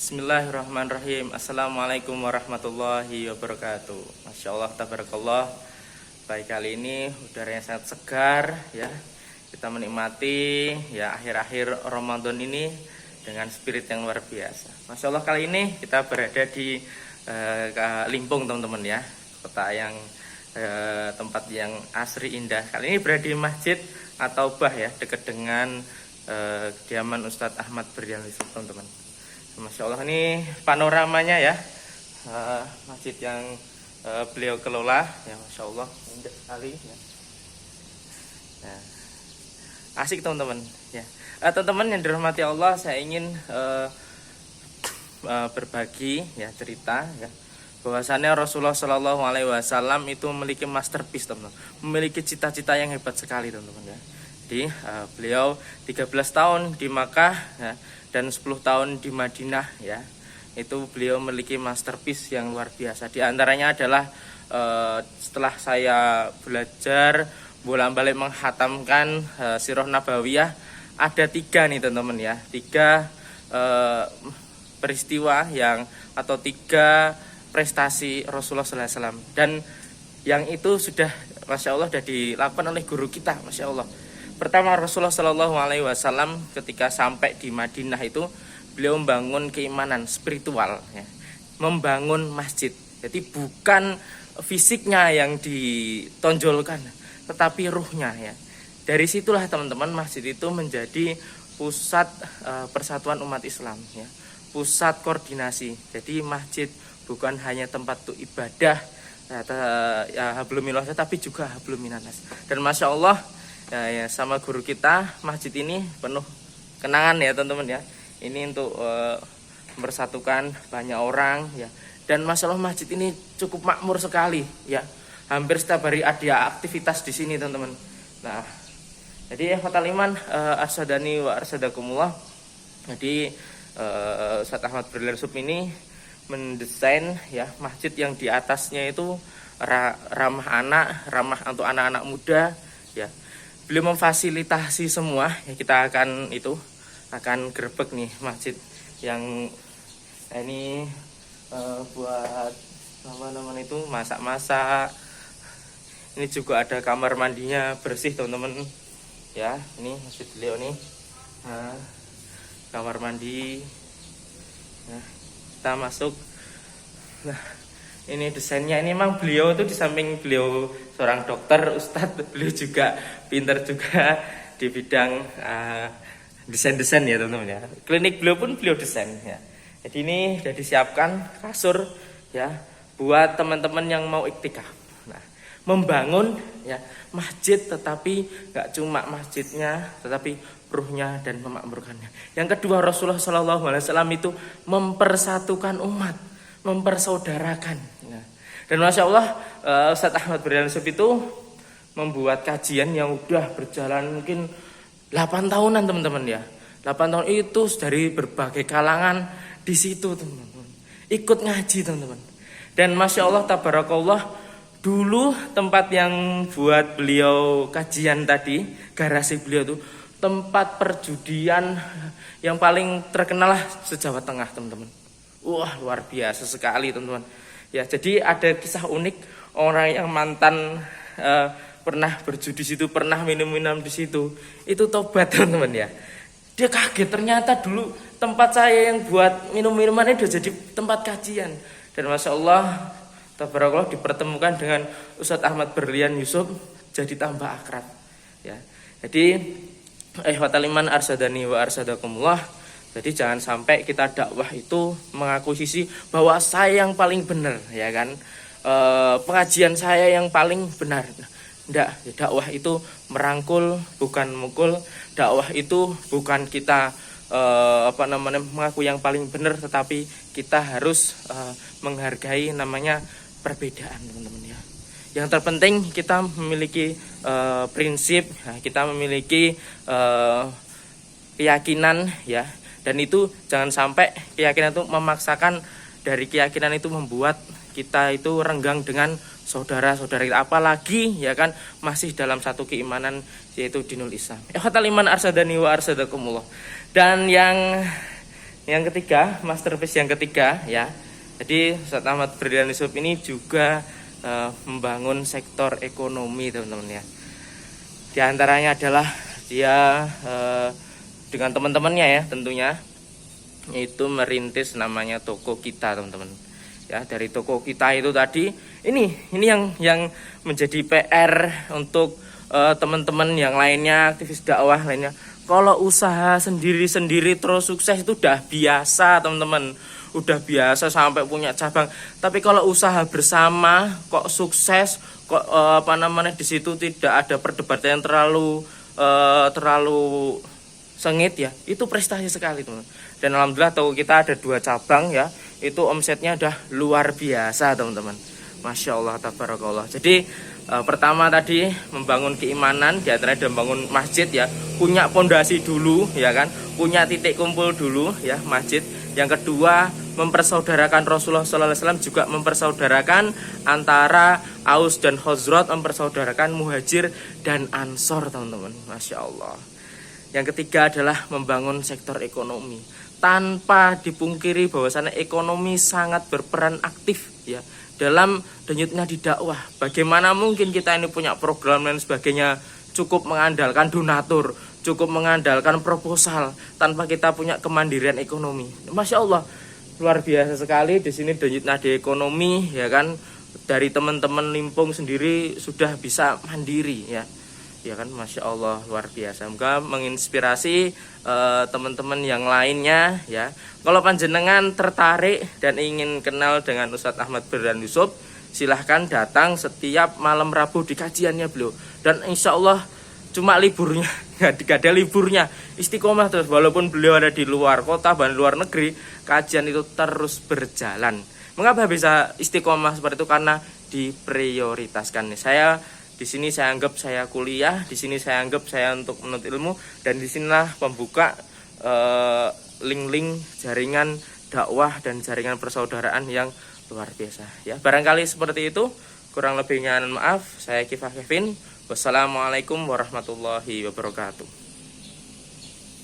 Bismillahirrahmanirrahim. Assalamualaikum warahmatullahi wabarakatuh. Masya Allah, tabarakallah. Baik, kali ini udaranya sangat segar ya. Kita menikmati ya akhir-akhir Ramadan ini dengan spirit yang luar biasa. Masya Allah, kali ini kita berada di Limpung teman-teman ya. Kota yang tempat yang asri indah. Kali ini berada di Masjid At-Taubah ya, dekat dengan kediaman Ustadz Ahmad Berlian Yusuf teman-teman. Masya Allah, ini panoramanya ya, masjid yang beliau kelola ya. Masya Allah, indah sekali ya. Nah, asik teman-teman ya. Teman-teman yang dirahmati Allah, saya ingin berbagi ya cerita ya, bahwasannya Rasulullah Shallallahu Alaihi Wasallam itu memiliki masterpiece teman-teman, memiliki cita-cita yang hebat sekali teman-teman ya. Jadi beliau 13 tahun di Makkah ya, dan 10 tahun di Madinah ya. Itu beliau memiliki masterpiece yang luar biasa. Di antaranya adalah setelah saya belajar bolak-balik menghatamkan Sirah Nabawiyah, ada 3 nih teman-teman ya, 3 peristiwa yang atau 3 prestasi Rasulullah SAW, dan yang itu sudah Masya Allah sudah dilakukan oleh guru kita. Masya Allah. Pertama, Rasulullah Shallallahu Alaihi Wasallam ketika sampai di Madinah itu beliau membangun keimanan spiritual ya, membangun masjid. Jadi bukan fisiknya yang ditonjolkan, tetapi ruhnya ya. Dari situlah teman-teman masjid itu menjadi pusat persatuan umat Islam ya, pusat koordinasi. Jadi masjid bukan hanya tempat untuk ibadah ya, hablumillah, tapi juga habluminanas. Dan Masya Allah ya, sama guru kita, masjid ini penuh kenangan ya teman-teman ya. Ini untuk mempersatukan banyak orang ya. Dan Masya Allah, masjid ini cukup makmur sekali ya. Hampir setiap hari ada aktivitas di sini teman-teman. Nah, jadi Fatal Iman arsadani wa arsadakumullah. Jadi Ustadz Ahmad Berlian Yusuf ini mendesain ya masjid yang di atasnya itu ramah anak, ramah untuk anak-anak muda ya. Beliau memfasilitasi semua ya, kita akan gerbek nih masjid yang ini buat nama-nama itu masak-masak. Ini juga ada kamar mandinya bersih teman-teman ya. Ini masjid beliau nih, nah, kamar mandi. Nah, kita masuk. Nah, ini desainnya, ini memang beliau itu di samping beliau seorang dokter, ustadz, beliau juga pinter juga di bidang desain-desain ya teman-teman ya. Klinik beliau pun beliau desain ya. Jadi ini sudah disiapkan kasur ya buat teman-teman yang mau iktikaf. Nah, membangun ya masjid, tetapi nggak cuma masjidnya, tetapi ruhnya dan memakmurkannya. Yang kedua, Rasulullah Shallallahu Alaihi Wasallam itu mempersatukan umat, mempersaudarakan. Nah, dan Masya Allah, Ustadz Ahmad Berlian Yusuf itu membuat kajian yang udah berjalan mungkin 8 tahunan teman-teman ya. 8 tahun itu dari berbagai kalangan di situ teman-teman, ikut ngaji teman-teman. Dan Masya Allah, tabarakallah, dulu tempat yang buat beliau kajian tadi, garasi beliau itu tempat perjudian yang paling terkenal se-Jawa Tengah teman-teman. Wah, luar biasa sekali teman-teman ya. Jadi ada kisah unik, orang yang mantan pernah berjudi situ, pernah minum-minum di situ, itu tobat teman-teman ya. Dia kaget, ternyata dulu tempat saya yang buat minum-minuman itu jadi tempat kajian. Dan Masya Allah, tabarakallah, dipertemukan dengan Ustadz Ahmad Berlian Yusuf, jadi tambah akrab ya. Jadi Fatal Iman arsadani wa arsadakumullah. Jadi jangan sampai kita dakwah itu mengakuisisi bahwa saya yang paling benar ya kan, pengajian saya yang paling benar. Enggak, dakwah itu merangkul bukan mukul. Dakwah itu bukan kita mengaku yang paling benar, tetapi kita harus menghargai namanya perbedaan teman-teman ya. Yang terpenting kita memiliki prinsip, kita memiliki keyakinan ya. Dan itu jangan sampai keyakinan itu memaksakan, dari keyakinan itu membuat kita itu renggang dengan saudara-saudara kita, apalagi ya kan masih dalam satu keimanan yaitu dinul Islam. Ikhwatal iman arsadani wa arsadakumullah. Dan yang Yang ketiga, masterpiece yang ketiga ya. Jadi Ustadz Ahmad Firdan Yusuf ini juga membangun sektor ekonomi teman-teman ya. Di antaranya adalah dia dengan teman-temannya ya tentunya, itu merintis namanya Toko Kita teman-teman. Ya, dari Toko Kita itu tadi ini yang menjadi PR untuk teman-teman yang lainnya, aktivis dakwah lainnya. Kalau usaha sendiri-sendiri terus sukses itu udah biasa teman-teman, udah biasa sampai punya cabang. Tapi kalau usaha bersama kok sukses, kok di situ tidak ada perdebatan yang terlalu sengit ya, itu prestasi sekali teman. Dan alhamdulillah Toko Kita ada 2 cabang ya, itu omsetnya udah luar biasa teman-teman. Masya Allah, tabarakallah. Jadi pertama tadi membangun keimanan, diantaranya membangun masjid ya, punya pondasi dulu ya kan, punya titik kumpul dulu ya masjid. Yang kedua mempersaudarakan Rasulullah SAW, juga mempersaudarakan antara Aus dan Khazraj, mempersaudarakan Muhajir dan Ansor teman-teman. Masya Allah. Yang ketiga adalah membangun sektor ekonomi. Tanpa dipungkiri bahwasannya ekonomi sangat berperan aktif ya dalam denyutnya di dakwah. Bagaimana mungkin kita ini punya program dan sebagainya cukup mengandalkan donatur, cukup mengandalkan proposal tanpa kita punya kemandirian ekonomi. Masya Allah, luar biasa sekali di sini denyutnya di ekonomi ya kan. Dari teman-teman Limpung sendiri sudah bisa mandiri ya. Ya kan, Masya Allah, luar biasa. Semoga menginspirasi teman-teman yang lainnya ya. Kalau panjenengan tertarik dan ingin kenal dengan Ustadz Ahmad Firdan Yusuf, silahkan datang setiap malam Rabu di kajiannya beliau. Dan insya Allah cuma liburnya, nggak ada liburnya, istiqomah terus. Walaupun beliau ada di luar kota, bahkan luar negeri, kajian itu terus berjalan. Mengapa bisa istiqomah seperti itu? Karena diprioritaskan. Di sini saya anggap saya kuliah, di sini saya anggap saya untuk menuntut ilmu, dan disinilah pembuka link-link jaringan dakwah dan jaringan persaudaraan yang luar biasa. Ya, barangkali seperti itu. Kurang lebihnya maaf. Saya Kifah Kevin. Wassalamualaikum warahmatullahi wabarakatuh.